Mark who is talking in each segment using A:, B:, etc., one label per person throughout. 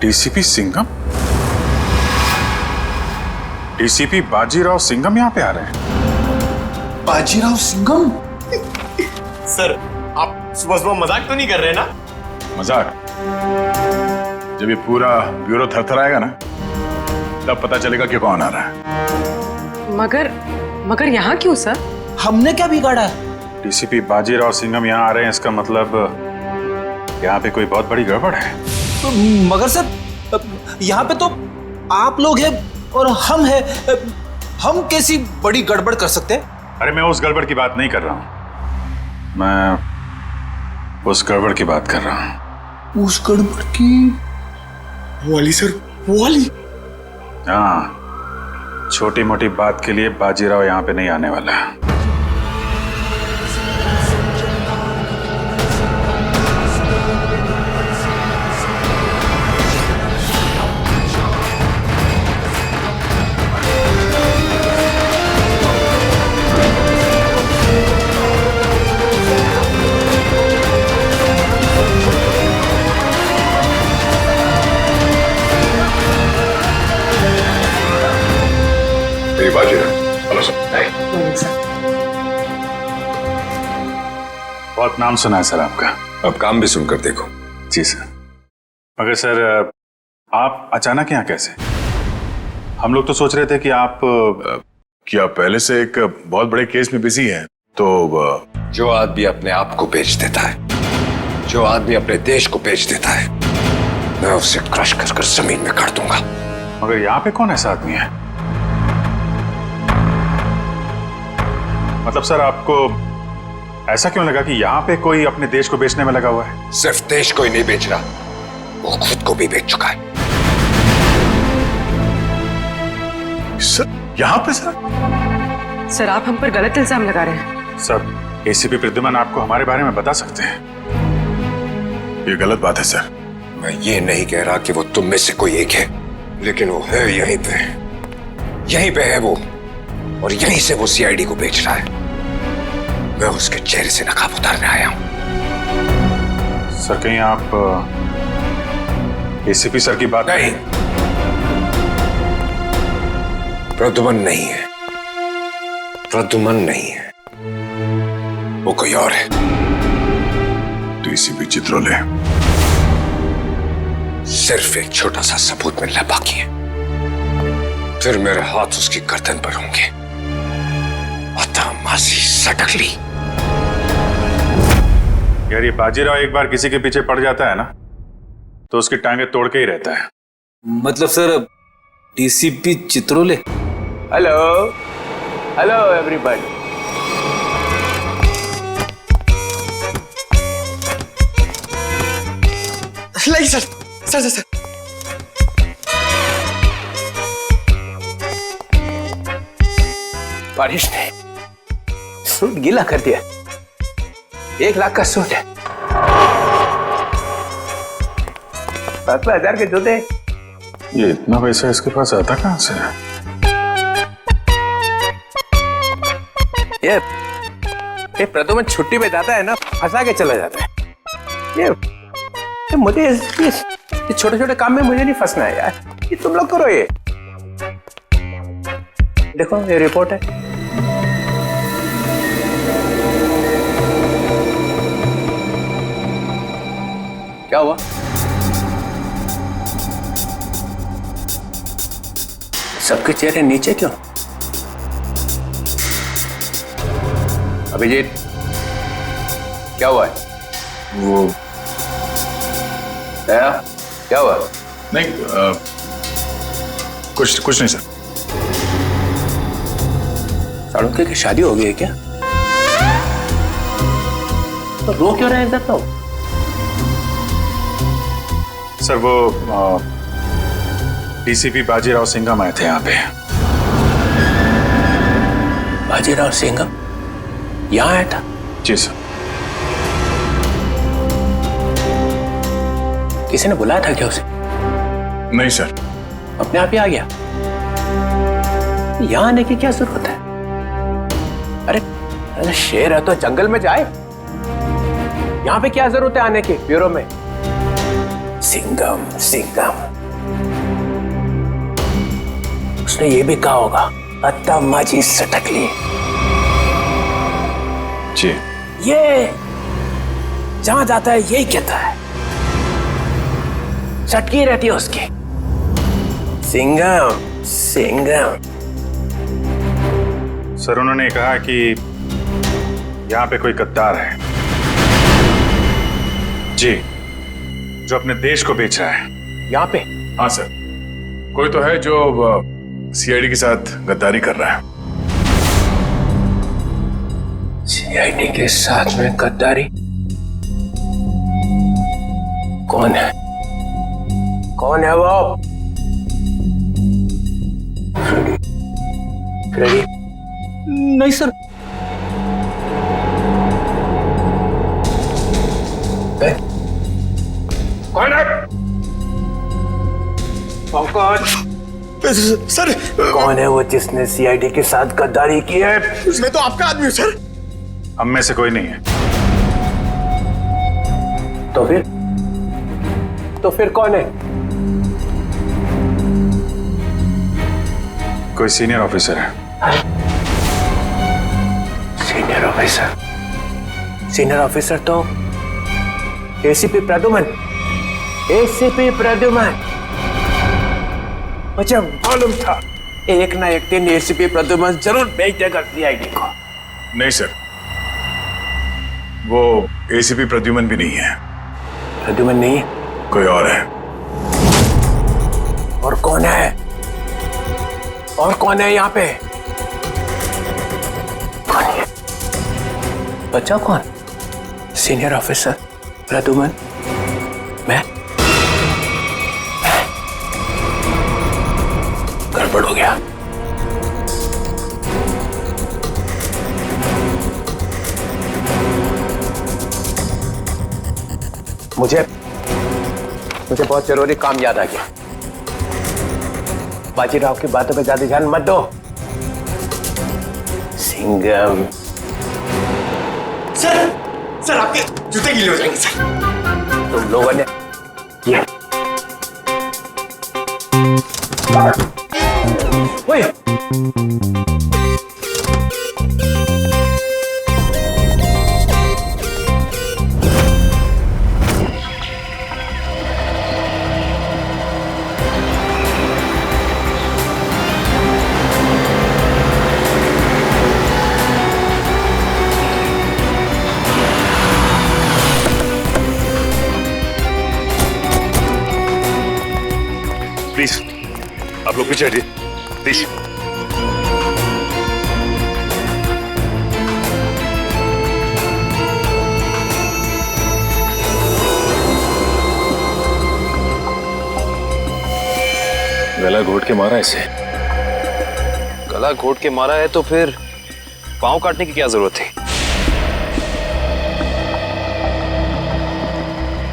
A: DCP Singham? DCP Bajirao Singham यहाँ पे आ रहे हैं?
B: बाजीराव सिंघम?
C: सर, आप सुबह सुबह मजाक तो नहीं कर रहे ना?
A: मजाक? जब ये पूरा ब्यूरो थरथराएगा ना, तब पता चलेगा कि कौन आ रहा है।
D: मगर यहाँ क्यों सर?
B: हमने क्या बिगाड़ा?
A: डीसीपी बाजीराव सिंघम यहाँ आ रहे हैं, इसका मतलब यहाँ पे कोई बहुत बड़ी गड़बड़ है।
B: मगर सर, यहाँ पे तो आप लोग हैं और हम हैं। हम कैसी बड़ी गड़बड़ कर सकते हैं?
A: अरे मैं उस गड़बड़ की बात नहीं कर रहा हूँ, मैं उस गड़बड़ की बात कर रहा हूँ।
B: उस गड़बड़ की?
C: वो वाली सर, वो वाली।
A: हाँ, छोटी मोटी बात के लिए बाजीराव यहाँ पे नहीं आने वाला। बहुत नाम सुना है सर आपका।
E: अब काम भी सुनकर देखो।
A: जी सर। मगर सर, आप अचानक यहाँ कैसे? हम लोग तो सोच रहे थे कि आप
E: पहले से एक बहुत बड़े केस में बिजी हैं, तो जो आदमी अपने आप को बेच देता है, जो आदमी अपने देश को बेच देता है, मैं उसे क्रश कर कर जमीन में गाड़ दूंगा।
A: मगर यहाँ पे कौन ऐसा आदमी है? मतलब सर, आपको ऐसा क्यों लगा कि यहाँ पे कोई अपने देश को बेचने में लगा हुआ है?
E: सिर्फ देश को ही नहीं बेच रहा, वो खुद को भी बेच चुका है।
A: सर, यहाँ पे सर
D: आप हम पर गलत इल्जाम लगा रहे हैं।
A: सर, एसीपी प्रद्युमन आपको हमारे बारे में बता सकते हैं। ये गलत बात है सर।
E: मैं ये नहीं कह रहा कि वो तुम में से कोई एक है, लेकिन वो है यहीं पे है वो, और यहीं से वो सीआईडी को बेच रहा है। मैं उसके चेहरे से नकाब उतारने आया हूं।
A: सर, कहीं आप एसीपी सर की बात
E: नहीं, प्रद्युमन नहीं है, प्रद्युमन नहीं है, वो कोई और है।
A: डीसीपी चित्रोले।
E: सिर्फ एक छोटा सा सबूत मिलना बाकी है, फिर मेरे हाथ उसकी गर्दन पर होंगे। अतः मासी सटकली।
A: यार, ये बाजीराव एक बार किसी के पीछे पड़ जाता है ना, तो उसकी टांगे तोड़ के ही रहता है।
B: मतलब sir, DCP Chitrole?
F: Hello hello everybody.
C: लाइए सर, सर सर सर।
F: बारिश ने सूट गीला कर दिया। 1 लाख का सूट है, 7,000 के जूते।
A: ये इतना पैसा इसके पास आता कहां से?
F: ये प्रद्युमन छुट्टी पे जाता है ना, फंसा के चला जाता है। ये मुझे ये छोटे छोटे काम में मुझे नहीं फंसना है यार। ये तुम लोग करो। ये देखो, ये रिपोर्ट है। क्या हुआ? सबके चेहरे नीचे क्यों? अभिजीत, क्या हुआ है?
A: वो
F: क्या हुआ?
A: नहीं, कुछ नहीं सर।
F: साड़ुंके की शादी हो गई है क्या? तो रो क्यों रहे हैं तो?
A: सर, वो डीसीपी बाजीराव सिंघम आए थे यहाँ पे।
F: बाजीराव सिंघम यहाँ आया था?
A: जी सर।
F: किसी ने बुलाया था क्या उसे?
A: नहीं सर।
F: अपने आप ही आ गया? यहाँ आने की क्या जरूरत है? अरे शेर है तो जंगल में जाए, यहाँ पे क्या जरूरत है आने की ब्यूरो में? सिंघम सिंघम उसने ये भी कहा होगा अत्ता माजी सटक ली।
A: जी।
F: ये जहां जाता है यही कहता है, चटकी रहती है उसकी। सिंघम सिंघम।
A: सर उन्होंने कहा कि यहाँ पे कोई गद्दार है जी, जो अपने देश को बेच रहा है।
F: यहाँ पे?
A: हाँ सर, कोई तो है जो सीआईडी के साथ गद्दारी कर रहा है।
F: सीआईडी के साथ में गद्दारी? कौन है? कौन है वो? फ्रेडी?
B: नहीं सर।
F: कौन है? कौन?
C: सर
F: कौन है वो जिसने सीआईडी के साथ गद्दारी की है?
C: मैं तो आपका आदमी हूँ सर।
A: हम में से कोई नहीं है।
F: तो फिर कौन है?
A: कोई सीनियर ऑफिसर है।
F: Senior officer? सीनियर ऑफिसर तो एसीपी प्रद्युमन। एसीपी प्रद्युमन, मुझे मालूम था एक ना एक दिन एसीपी प्रद्युमन जरूर भेज देगा सीआईडी को।
A: नहीं सर, वो एसीपी प्रद्युमन भी नहीं है।
F: प्रद्युमन नहीं है?
A: कोई और है।
F: और कौन है? और कौन है यहाँ पे? कौन है? बच्चा कौन? सीनियर ऑफिसर प्रद्युमन, मैं? गड़बड़ हो गया। मुझे बहुत जरूरी काम याद आ गया। बाजीराव की बातों पे ज्यादा ध्यान मत दो। सिंघम।
C: सर आपके जूते गीले हो जाएंगे सर।
F: तुम लोगों ने ये ओए,
A: प्लीज आप लोग पीछे हटिए प्लीज।
G: गला घोट के मारा इसे। गला घोट के मारा है तो फिर पांव काटने की क्या जरूरत थी?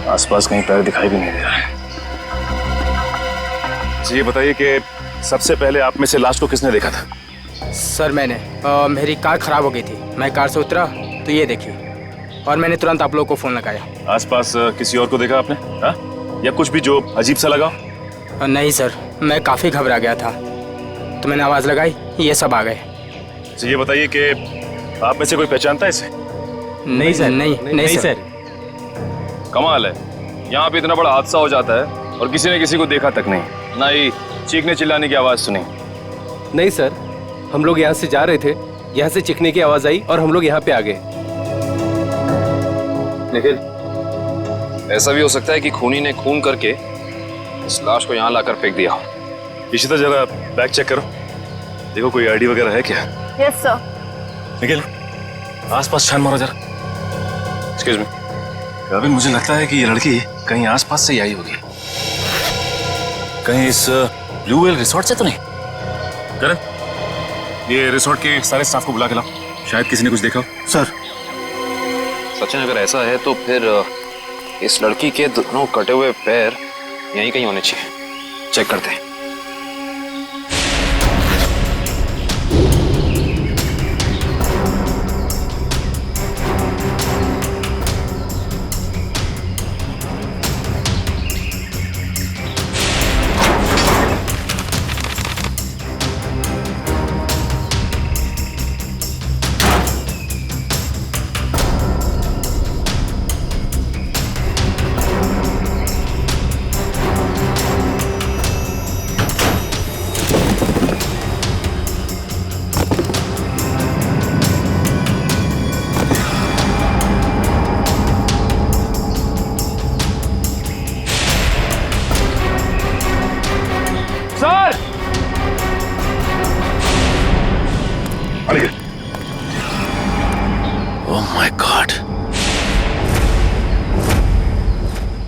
G: आसपास कहीं पैर दिखाई भी नहीं दे रहा है।
A: ये बताइए कि सबसे पहले आप में से लाश को किसने देखा था?
H: सर मैंने मेरी कार खराब हो गई थी, मैं कार से उतरा तो ये देखी और मैंने तुरंत आप लोगों को फोन लगाया।
G: आसपास किसी और को देखा आपने? हाँ? या कुछ भी जो अजीब सा लगा?
H: नहीं सर, मैं काफ़ी घबरा गया था तो मैंने आवाज़ लगाई, ये सब आ गए।
G: ये बताइए कि आप में से कोई पहचानता है इसे?
H: नहीं सर, नहीं सर।
G: कमाल है, यहाँ पे इतना बड़ा हादसा हो जाता है और किसी ने किसी को देखा तक नहीं, ना ही चीखने चिल्लाने की आवाज़ सुनी।
I: नहीं सर, हम लोग यहाँ से जा रहे थे, यहाँ से चीखने की आवाज आई और हम लोग यहाँ पे आ गए।
G: निखिल, ऐसा भी हो सकता है कि खूनी ने खून करके इस लाश को यहाँ लाकर फेंक दिया।
A: इसी तरह जरा बैग चेक करो, देखो कोई आईडी वगैरह है क्या?
J: Yes sir.
G: निखिल, आसपास छान मारो जरा। एक्सक्यूज मी, अभी मुझे लगता है कि ये लड़की कहीं आसपास से ही आई होगी। कहीं इस ब्लू व्हेल रिसोर्ट से तो नहीं? करण, ये रिसोर्ट के सारे स्टाफ को बुला के लाओ, शायद किसी ने कुछ देखा हो।
C: सर
G: सचिन, अगर ऐसा है तो फिर इस लड़की के दोनों कटे हुए पैर यहीं कहीं होने चाहिए। चेक करते हैं।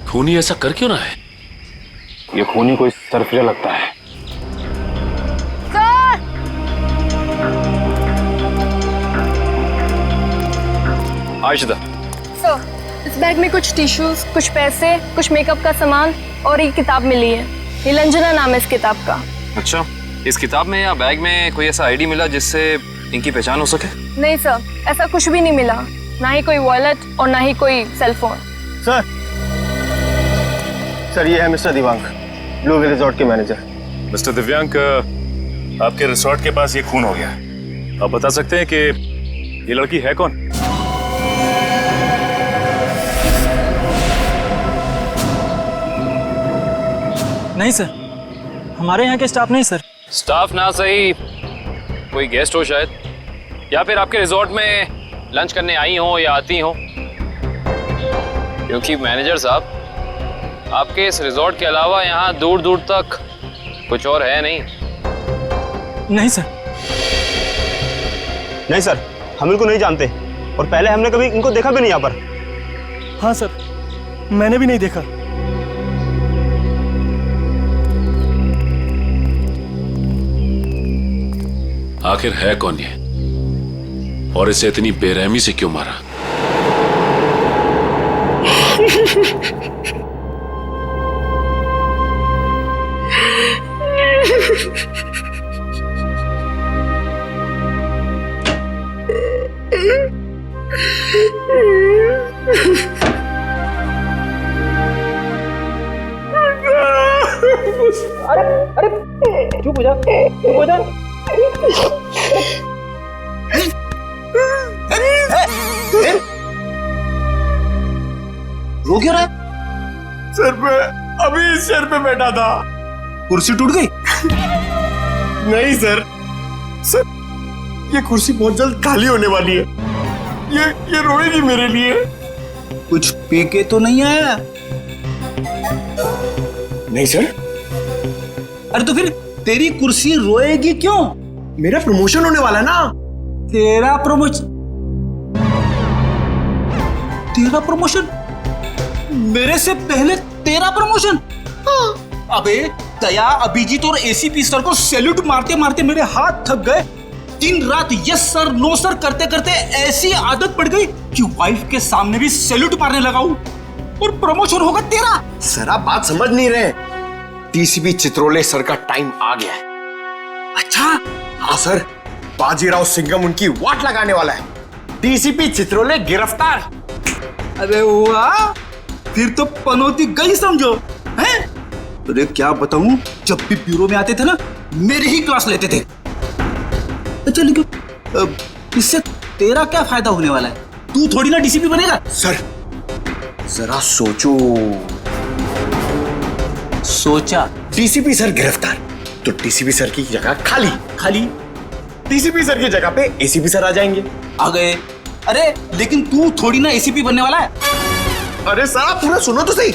K: खूनी ऐसा कर क्यों ना है?
G: ये खूनी कोई सरफिरा लगता है।
J: सर!
G: आयशा,
J: सर, इस बैग में कुछ टिश्यूज, कुछ पैसे, कुछ मेकअप का सामान और एक किताब मिली है। नीलंजना नाम है इस किताब का।
G: अच्छा, इस किताब में या बैग में कोई ऐसा आईडी मिला जिससे इनकी पहचान हो सके?
J: नहीं सर, ऐसा कुछ भी नहीं मिला, ना ही कोई वॉलेट और ना ही कोई सेल फोन।
C: सर ये है mister Divang, blue whale resort के मैनेजर।
A: मिस्टर दिव्यांक, आपके रिसोर्ट के पास ये खून हो गया। आप बता सकते हैं कि ये लड़की है कौन?
B: नहीं सर, हमारे यहाँ के स्टाफ नहीं सर।
G: स्टाफ ना सही, कोई गेस्ट हो शायद, या फिर आपके रिजॉर्ट में लंच करने आई हो या आती हो। क्योंकि मैनेजर साहब, आपके इस रिजॉर्ट के अलावा यहाँ दूर दूर तक कुछ और है नहीं।
B: नहीं सर।
C: नहीं सर, हम इनको नहीं जानते और पहले हमने कभी इनको देखा भी नहीं यहाँ पर।
L: हाँ सर, मैंने भी नहीं देखा।
K: आखिर है कौन ये, और इसे इतनी बेरहमी से क्यों मारा?
H: अरे चुप हो जा, चुप हो जा।
B: रो क्यों रहा है?
C: सर पे अभी इस चेयर पे बैठा था,
B: कुर्सी टूट गई?
C: नहीं सर, सर ये कुर्सी बहुत जल्द खाली होने वाली है। ये रोएगी मेरे लिए।
B: कुछ पी के तो नहीं आया?
C: नहीं सर।
B: अरे तो फिर तेरी कुर्सी रोएगी क्यों?
C: मेरा प्रमोशन होने वाला ना।
B: तेरा प्रमोशन? तेरा प्रमोशन? मेरे से पहले तेरा प्रमोशन? अबे दया, अभिजीत और एसीपी सर को सैल्यूट मारते मारते मेरे हाथ थक गए। दिन रात यस सर नो सर करते करते ऐसी आदत पड़ गई कि वाइफ के सामने भी सैल्यूट मारने लगा हूं, और प्रमोशन होगा तेरा।
C: सर आप बात समझ नहीं रहे। डीसीपी चित्रोले सर का टाइम आ गया है।
B: अच्छा?
C: हाँ सर, बाजीराव सिंघम उनकी वाट लगाने वाला है। डीसीपी चित्रोले गिरफ्तार।
B: अरे वाह, फिर तो पनौती गई समझो। हैं? अरे क्या बताऊं, जब भी ब्यूरो में आते थे ना, मेरी ही क्लास लेते थे। अच्छा लेकिन इससे तेरा क्या फायदा होने वाला है? तू थोड़ी ना डीसीपी बनेगा।
C: सर जरा सोचो।
B: सोचा?
C: डीसीपी सर गिरफ्तार तो डीसीपी सर की जगह खाली।
B: खाली?
C: डीसीपी सर की जगह पे एसीपी सर आ जाएंगे।
B: आ गए। अरे लेकिन तू थोड़ी ना एसीपी बनने वाला है।
C: अरे सर आप पूरा सुनो तो सही।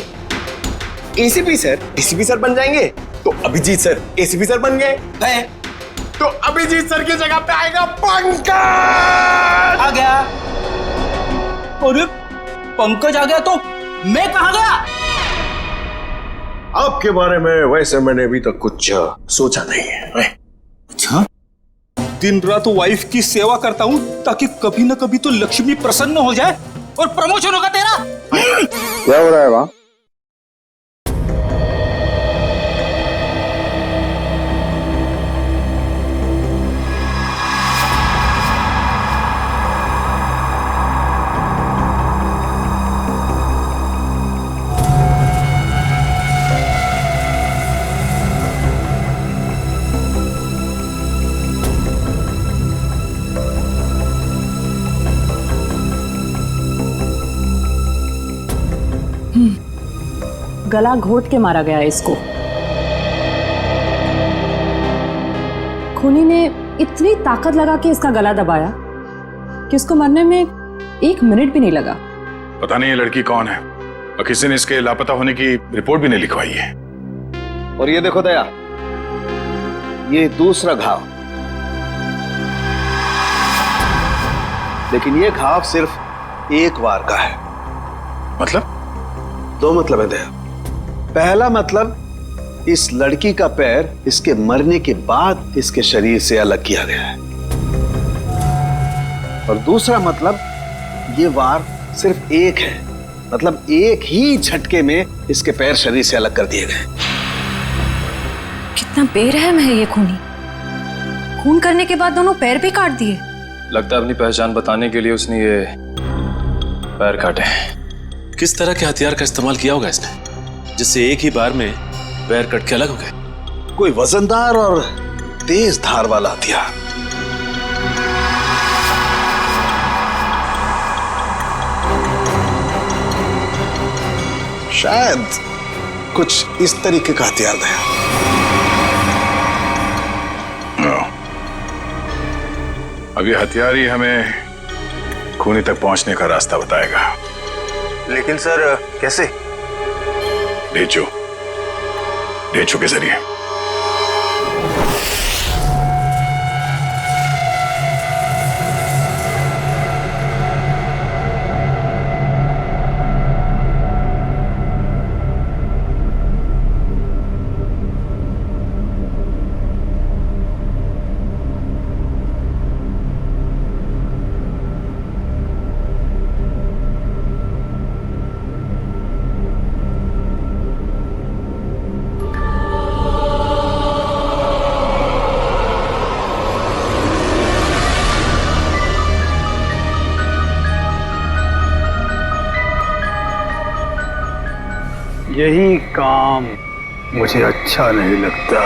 C: एसीपी सर डीसीपी सर बन जाएंगे तो अभिजीत सर एसीपी सर बन गए, तो अभिजीत सर की जगह पे आएगा पंकज।
B: आ गया। अरे पंकज आ गया तो मैं कहां गया?
C: आपके बारे में वैसे मैंने अभी तक कुछ सोचा नहीं है।
B: अच्छा, दिन रात वाइफ की सेवा करता हूं ताकि कभी ना कभी तो लक्ष्मी प्रसन्न हो जाए और प्रमोशन होगा तेरा।
C: क्या हो रहा है वहां?
D: गला घोट के मारा गया है इसको। खूनी ने इतनी ताकत लगा के इसका गला दबाया कि उसको मरने में 1 मिनट भी नहीं लगा।
A: पता नहीं ये लड़की कौन है, और किसी ने इसके लापता होने की रिपोर्ट भी नहीं लिखवाई है।
F: और ये देखो दया, ये दूसरा घाव, लेकिन ये घाव सिर्फ एक बार का है।
A: मतलब?
M: दो मतलब है दया। पहला मतलब, इस लड़की का पैर इसके मरने के बाद इसके शरीर से अलग किया गया है। और दूसरा मतलब, ये वार सिर्फ एक है, मतलब एक ही झटके में इसके पैर शरीर से अलग कर दिए गए।
D: कितना बेरहम है ये खूनी। खून करने के बाद दोनों पैर भी काट दिए।
G: लगता है अपनी पहचान बताने के लिए उसने ये पैर काटे।
K: किस तरह के हथियार का इस्तेमाल किया होगा इसने, जिससे एक ही बार में पैर कट के अलग हो गए?
M: कोई वजनदार और तेज धार वाला हथियार। शायद कुछ इस तरीके का हथियार है।
A: अब ये हथियार ही हमें खूनी तक पहुंचने का रास्ता बताएगा।
C: लेकिन सर कैसे?
A: ढेंचू के जरिए।
N: यही काम मुझे अच्छा नहीं लगता।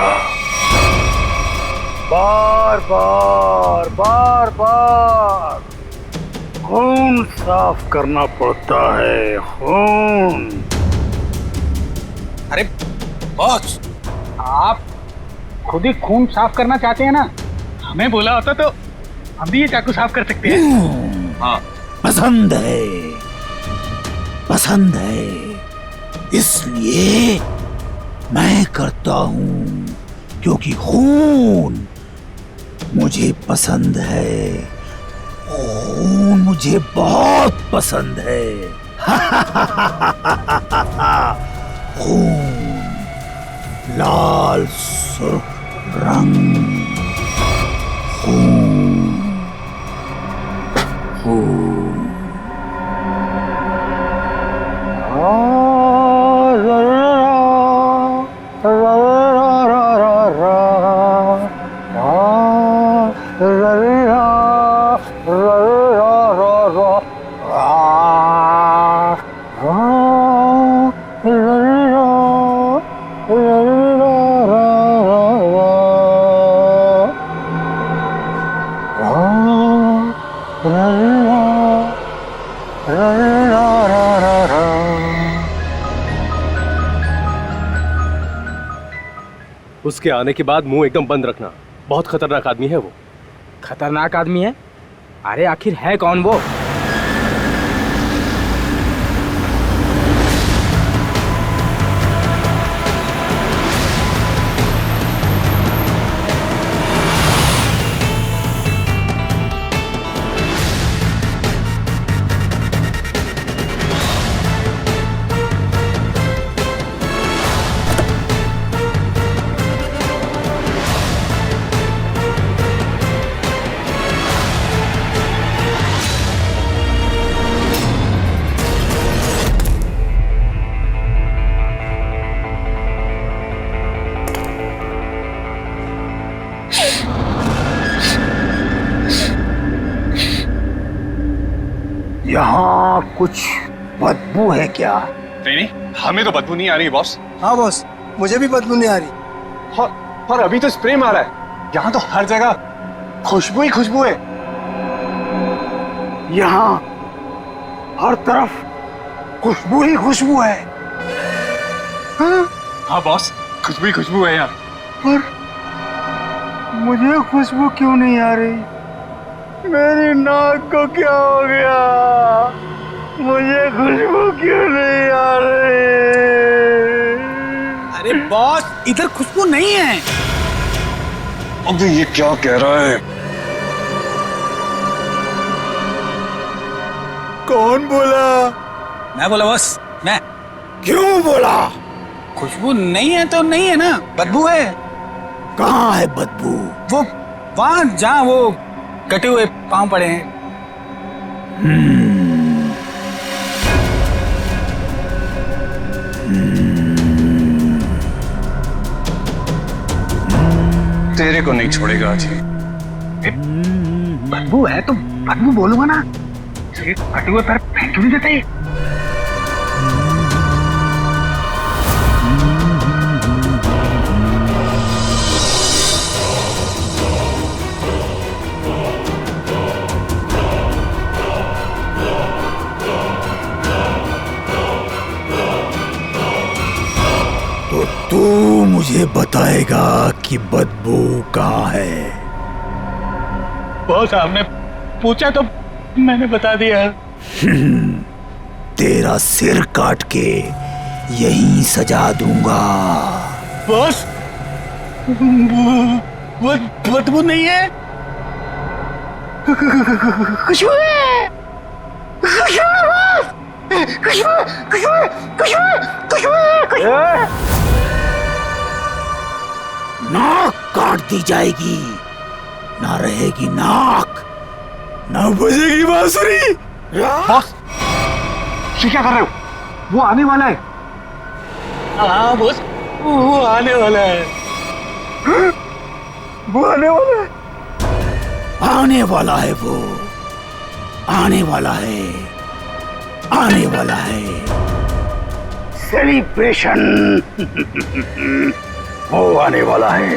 N: बार बार खून साफ करना पड़ता है, खून।
B: अरे बॉस, आप खुद ही खून साफ करना चाहते हैं ना? हमें बोला होता तो हम भी ये चाकू साफ कर सकते हैं। हाँ,
O: पसंद है, इसलिए मैं करता हूं, क्योंकि खून मुझे पसंद है। खून मुझे बहुत पसंद है। खून, लाल सुर्ख रंग, खून, खून।
I: उसके आने के बाद मुंह एकदम बंद रखना। बहुत खतरनाक आदमी है वो।
H: खतरनाक आदमी है? अरे आखिर है कौन वो?
N: यहाँ कुछ बदबू है क्या?
C: नहीं, हमें तो बदबू नहीं आ रही बॉस।
L: हाँ बॉस, मुझे भी बदबू नहीं आ रही।
C: और अभी तो स्प्रे मारा है। यहाँ तो हर जगह खुशबू ही खुशबू है।
N: यहाँ हर तरफ खुशबू ही खुशबू है।
C: हाँ बॉस, खुशबू ही खुशबू है यहाँ।
N: पर मुझे खुशबू क्यों नहीं आ रही? मेरी नाक को क्या हो गया? मुझे खुशबू क्यों नहीं आ रही?
B: अरे बॉस, इधर खुशबू नहीं है।
E: अबे ये क्या कह रहा है?
B: कौन बोला? मैं बोला बॉस, मैं।
O: क्यों बोला?
B: खुशबू नहीं है तो नहीं है ना, बदबू है।
O: कहाँ है बदबू?
B: वो वहां जहाँ वो कटे हुए पांव पड़े हैं।
F: तेरे को नहीं छोड़ेगा आज।
O: बदबू है तो बदबू बोलूंगा ना। कटे हुए पैर फेंक क्यों नहीं देते? तो तू मुझे बताएगा कि बदबू कहाँ है?
L: बॉस आपने पूछा तो मैंने बता दिया।
O: तेरा सिर काट के यहीं सजा दूंगा।
L: बॉस वो बदबू नहीं है। खुशबू है, खुशबू है बॉस, खुशबू खुशबू खुशबू खुशबू।
O: नाक काट दी जाएगी, ना रहेगी नाक, ना बजेगी बांसुरी।
L: बॉस क्या कर रहे हो? वो आने वाला है। हाँ बॉस, वो आने वाला है। वो आने वाला है।
O: आने वाला है वो, आने वाला है, आने वाला है। सेलिब्रेशन वो आने वाला है।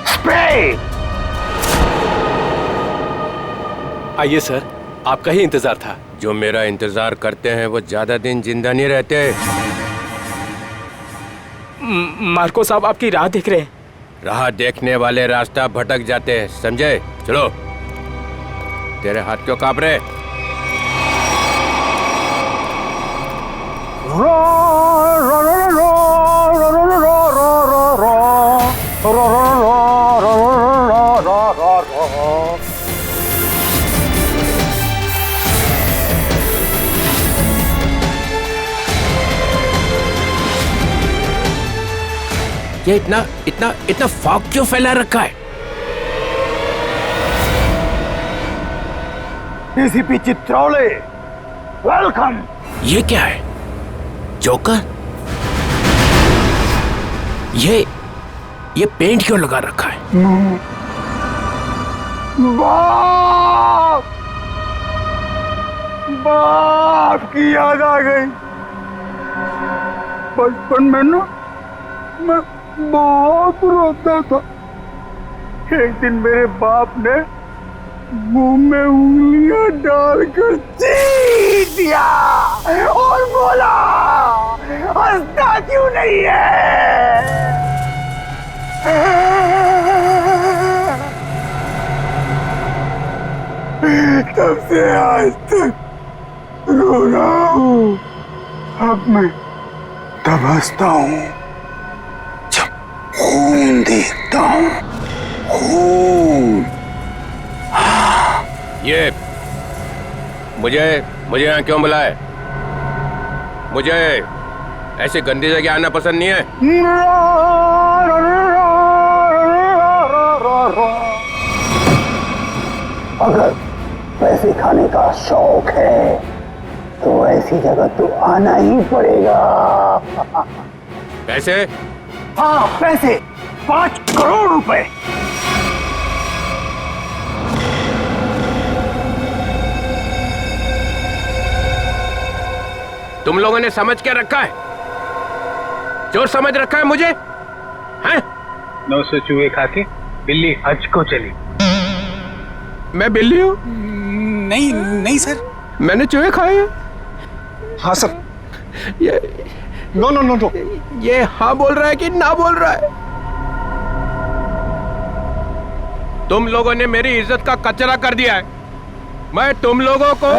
O: स्प्रे।
I: आइए सर, आपका ही इंतजार था।
E: जो मेरा इंतजार करते हैं वो ज्यादा दिन जिंदा नहीं रहते।
H: मार्को साहब आपकी राह देख रहे हैं।
E: राह देखने वाले रास्ता भटक जाते हैं, समझे? चलो। तेरे हाथ क्यों कांप रहे? ये इतना इतना इतना फॉग क्यों फैला रखा है?
O: ACP Chitrole, welcome.
E: ये क्या है? जोकर? ये पेंट क्यों लगा रखा है?
N: बाप, बाप की याद आ गई। बचपन में ना मैं बहुत रोता था। एक दिन मेरे बाप ने मुंह में उंगलियां डालकर चीर दिया और बोला, हंसता क्यों नहीं है? तब से आज तक रो रहा हूँ। अब मैं तब हंसता हूँ जब खून देखता हूँ। खून।
E: ये मुझे यहाँ क्यों बुलाए? मुझे ऐसी गंदी जगह आना पसंद नहीं है।
O: अगर पैसे खाने का शौक है तो ऐसी जगह तो आना ही पड़ेगा।
E: पैसे?
O: हाँ पैसे, 5 करोड़ रुपए।
E: तुम लोगों ने समझ क्या रखा है? चोर समझ रखा है मुझे? हैं?
L: 900 चूहे खा के बिल्ली हज को चली।
E: मैं बिल्ली हूँ?
B: नहीं नहीं सर,
E: मैंने चूहे खाए हैं।
C: हाँ सर।
E: ये
C: नो नो नो नो,
E: ये हाँ बोल रहा है कि ना बोल रहा है? तुम लोगों ने मेरी इज्जत का कचरा कर दिया है। मैं तुम लोगों को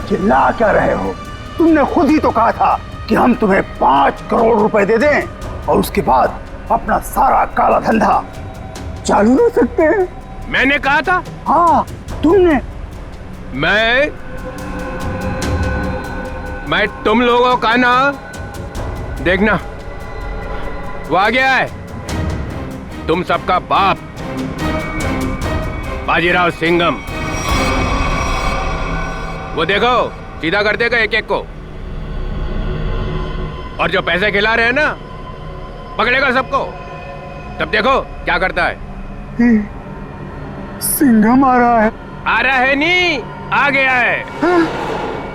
O: चिल्ला क्या रहे हो? तुमने खुद ही तो कहा था कि हम तुम्हें 5 करोड़ रुपए दे दें और उसके बाद अपना सारा काला धंधा चालू रख सकते हैं।
E: मैंने कहा था?
O: हाँ तुमने।
F: मैं तुम लोगों का ना, देखना वो आ गया है, तुम सबका बाप बाजीराव सिंघम। वो देखो सीधा कर देगा एक एक को, और जो पैसे खिला रहे हैं ना पकड़ेगा सबको। तब देखो क्या करता है।
O: सिंघम आ रहा है।
F: आ रहा है नहीं, आ गया है।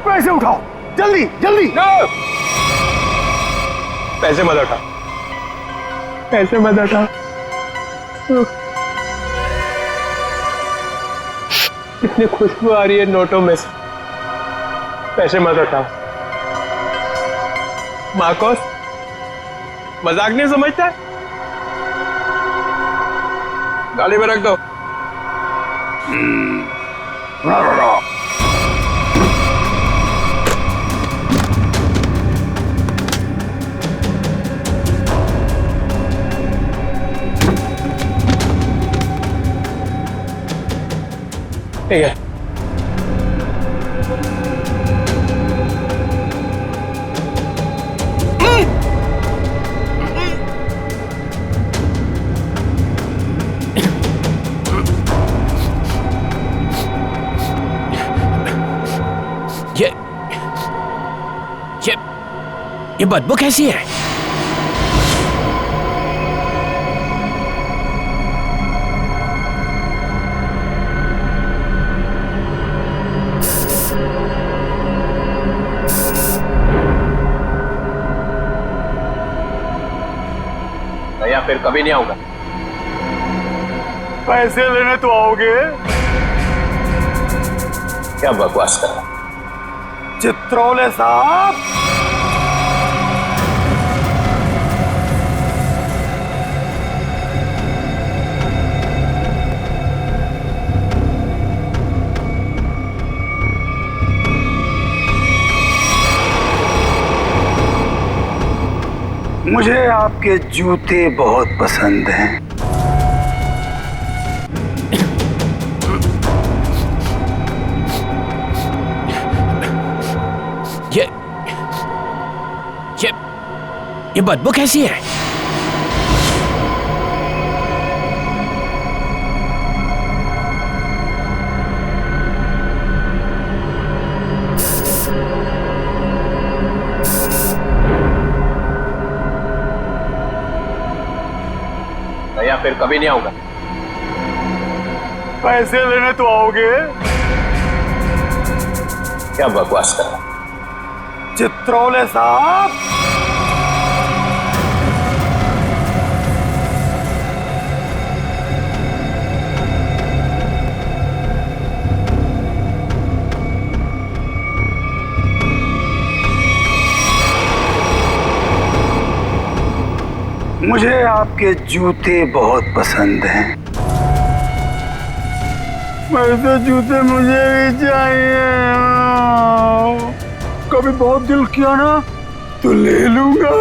O: पैसे उठाओ जल्दी जल्दी।
F: पैसे मत उठा, पैसे मत उठा। कितनी खुशबू आ रही है नोटों में से। पैसे मत उठाओ। मार्कोस मजाक नहीं समझता, गाड़ी में रख दो। ठीक है। ये बदबू कैसी है? या फिर कभी नहीं आऊंगा।
O: पैसे लेने तो आओगे?
F: क्या बकवास कर रहा?
O: चित्रोले साहब, मुझे आपके जूते बहुत पसंद हैं।
F: ये बदबू कैसी है? या फिर कभी नहीं आऊंगा।
O: पैसे लेने तो आओगे?
F: क्या बकवास कर रहा?
O: चित्रोले साहब, मुझे आपके जूते बहुत पसंद हैं। वैसे जूते मुझे भी चाहिए। कभी बहुत दिल किया ना तो ले लूंगा।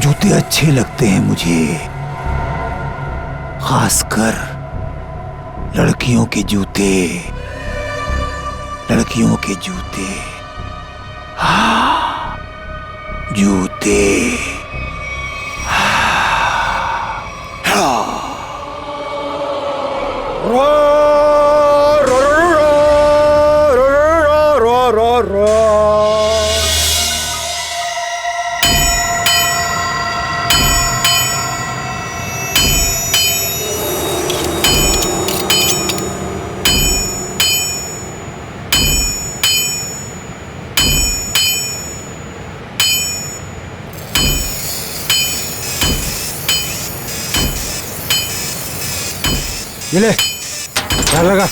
O: जूते अच्छे लगते हैं मुझे, खासकर लड़कियों के जूते। लड़कियों के जूते, हाँ जूते।
H: ये ले, ध्यान लगा।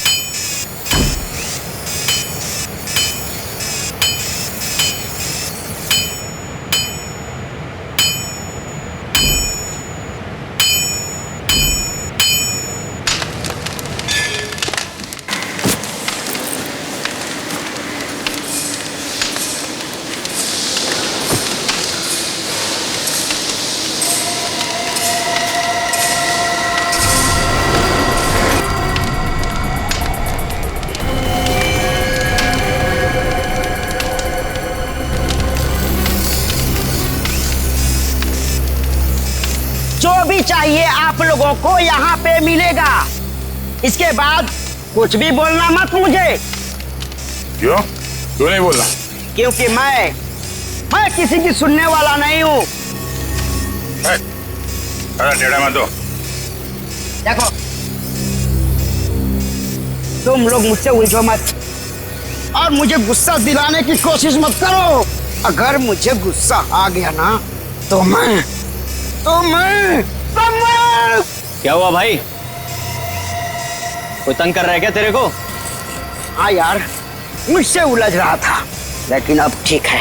P: जो भी चाहिए आप लोगों को यहाँ पे मिलेगा। इसके बाद कुछ भी बोलना मत मुझे।
A: क्यों नहीं बोलना?
P: क्योंकि मैं किसी की सुनने वाला नहीं हूँ।
A: अरे टेढ़ा मत दो।
P: देखो तुम लोग मुझसे उलझो मत और मुझे गुस्सा दिलाने की कोशिश मत करो। अगर मुझे गुस्सा आ गया ना तो मैं
Q: क्या हुआ भाई? कोई तंग कर रहा है क्या तेरे को?
P: हाँ यार, मुझसे उलझ रहा था, लेकिन अब ठीक है।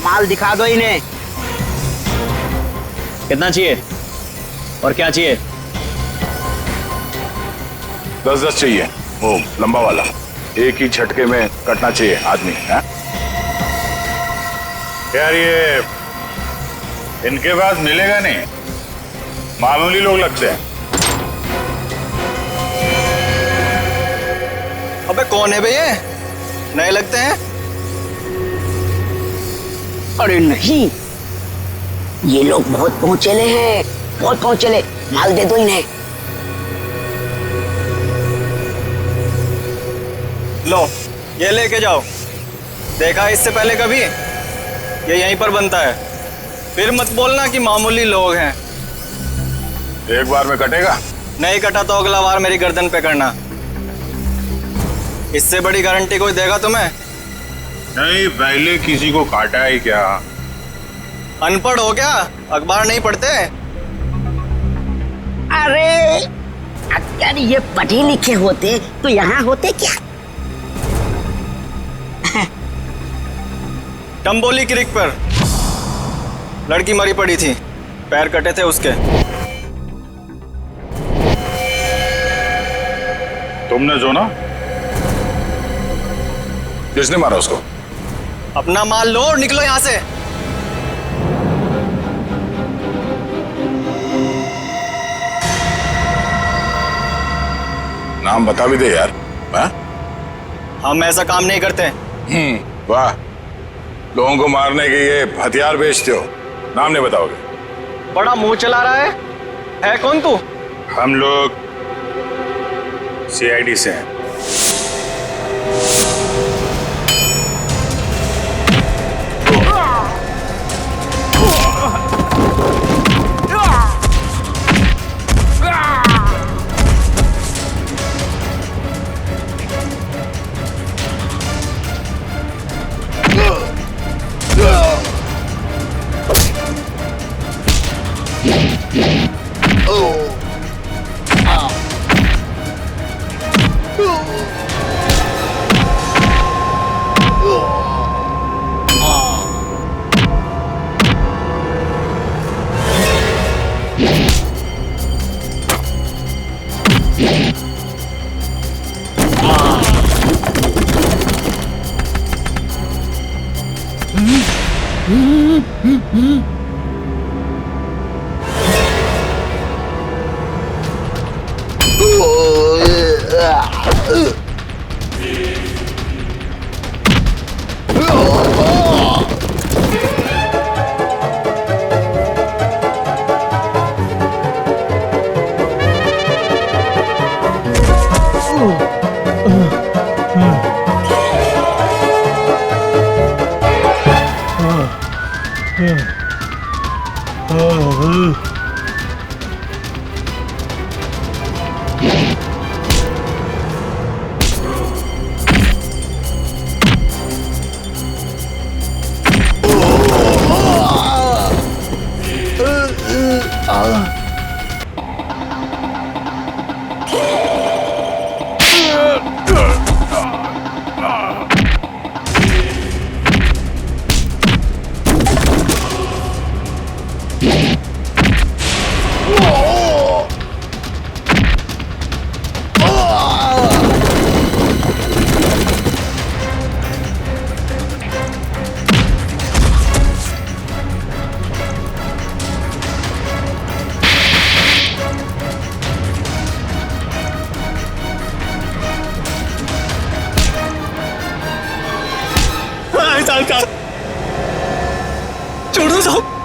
P: माल दिखा दो इन्हें।
Q: कितना चाहिए और क्या चाहिए?
A: 10-10 चाहिए, वो लंबा वाला, एक ही झटके में कटना चाहिए आदमी है? यार ये इनके पास मिलेगा नहीं, मामूली लोग लगते हैं।
R: अबे कौन है बे ये? नए लगते हैं।
P: अरे नहीं, ये लोग बहुत पहुंचेले हैं, बहुत पहुंचेले। माल दे दो इन्हें।
R: लो ये लेके जाओ। देखा इससे पहले कभी? ये यहीं पर बनता है। फिर मत बोलना कि मामूली लोग हैं।
A: एक बार में कटेगा?
R: नहीं कटा तो अगला बार मेरी गर्दन पे करना। इससे बड़ी गारंटी कोई देगा तुम्हें?
A: नहीं, पहले किसी को काटा है क्या?
R: अनपढ़ हो क्या? अखबार नहीं पढ़ते?
P: अरे अगर ये पढ़े लिखे होते तो यहाँ होते क्या?
R: टम्बोली क्रिक पर लड़की मरी पड़ी थी, पैर कटे थे उसके।
A: तुमने जो ना? किसने मारा उसको?
R: अपना माल लो और निकलो यहाँ से।
A: नाम बता भी दे यार।
R: हम ऐसा काम नहीं करते।
A: वाह, लोगों को मारने के ये हथियार बेचते हो, नाम नहीं बताओगे?
R: बड़ा मुंह चला रहा है कौन तू?
A: हम लोग CID से हैं।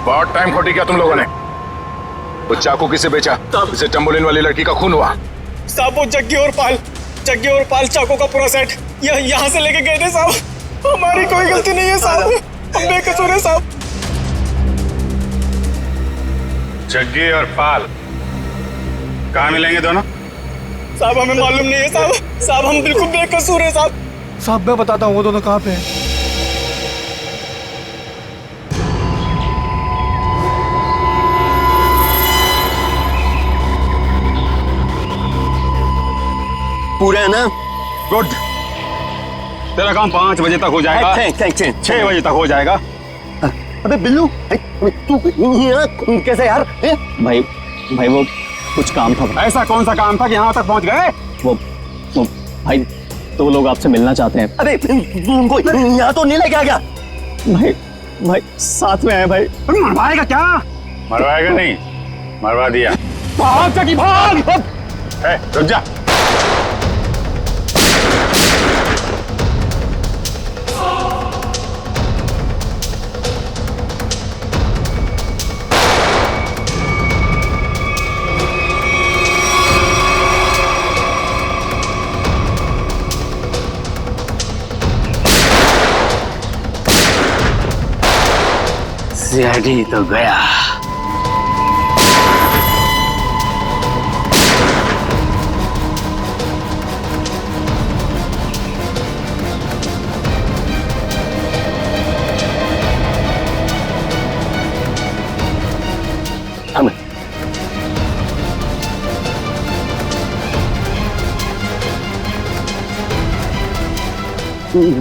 A: बहुत टाइम खोटी किया तुम लोगों ने। वो चाकू किसे बेचा? इसे टम्बोलिन वाली लड़की का खून हुआ।
R: साहब वो जग्गी और पाल चाकू का पूरा सेट यहाँ से लेके गए थे साहब। हमारी कोई गलती नहीं है साहब, हम बेकसूर है साहब।
A: जग्गी और पाल कहाँ मिलेंगे दोनों?
R: साहब हमें मालूम नहीं है साहब, साहब हम बिल्कुल बेकसूर है साहब।
O: साहब मैं बताता हूँ वो दोनों कहाँ पे हैं।
C: पूरे है ना?
L: गुड। तेरा काम 5 बजे तक हो जाएगा। 6 बजे तक हो जाएगा।
C: अबे बिल्लू तू कैसे यार?
Q: भाई वो कुछ काम था।
L: ऐसा कौन सा काम था कि यहाँ तक पहुँच गए?
Q: वो भाई 2 लोग आपसे मिलना चाहते हैं।
C: अबे उनको यहाँ तो नहीं लेके आ गया?
Q: भाई साथ में है भाई।
L: मरवाएगा क्या?
A: मरवाएगा नहीं, मरवा दिया।
L: भाग जगी भाग।
A: रुक जा।
P: सीआईडी तो गया।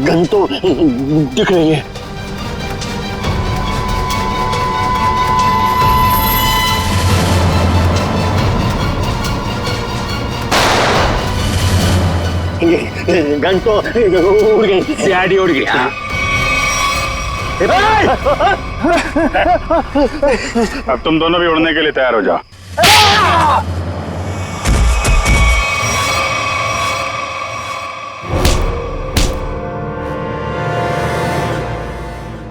P: गन तो दिख रही है। गन तो उड़ गई, सीआईडी उड़ गई।
A: अब तुम दोनों भी उड़ने के लिए तैयार हो जाओ।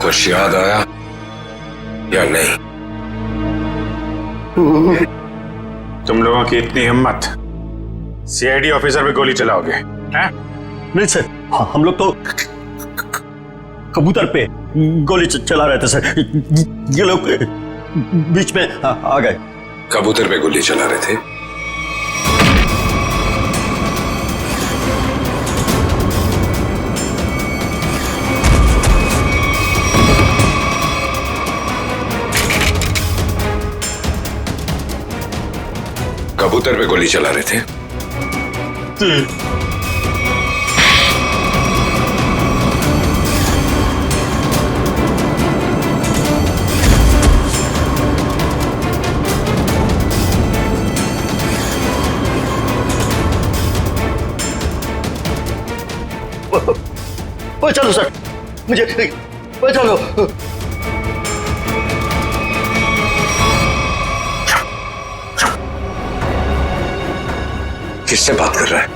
E: कुछ याद आया या नहीं?
A: तुम लोगों की इतनी हिम्मत, सीआईडी ऑफिसर पे गोली चलाओगे हैं?
C: नहीं सर, हम लोग तो कबूतर पे गोली चला रहे थे सर। ये लोग बीच में आ गए।
E: कबूतर पे गोली चला रहे थे? कबूतर पे गोली चला रहे थे?
C: चलो सर, मुझे चलो।
E: किससे बात कर रहा है?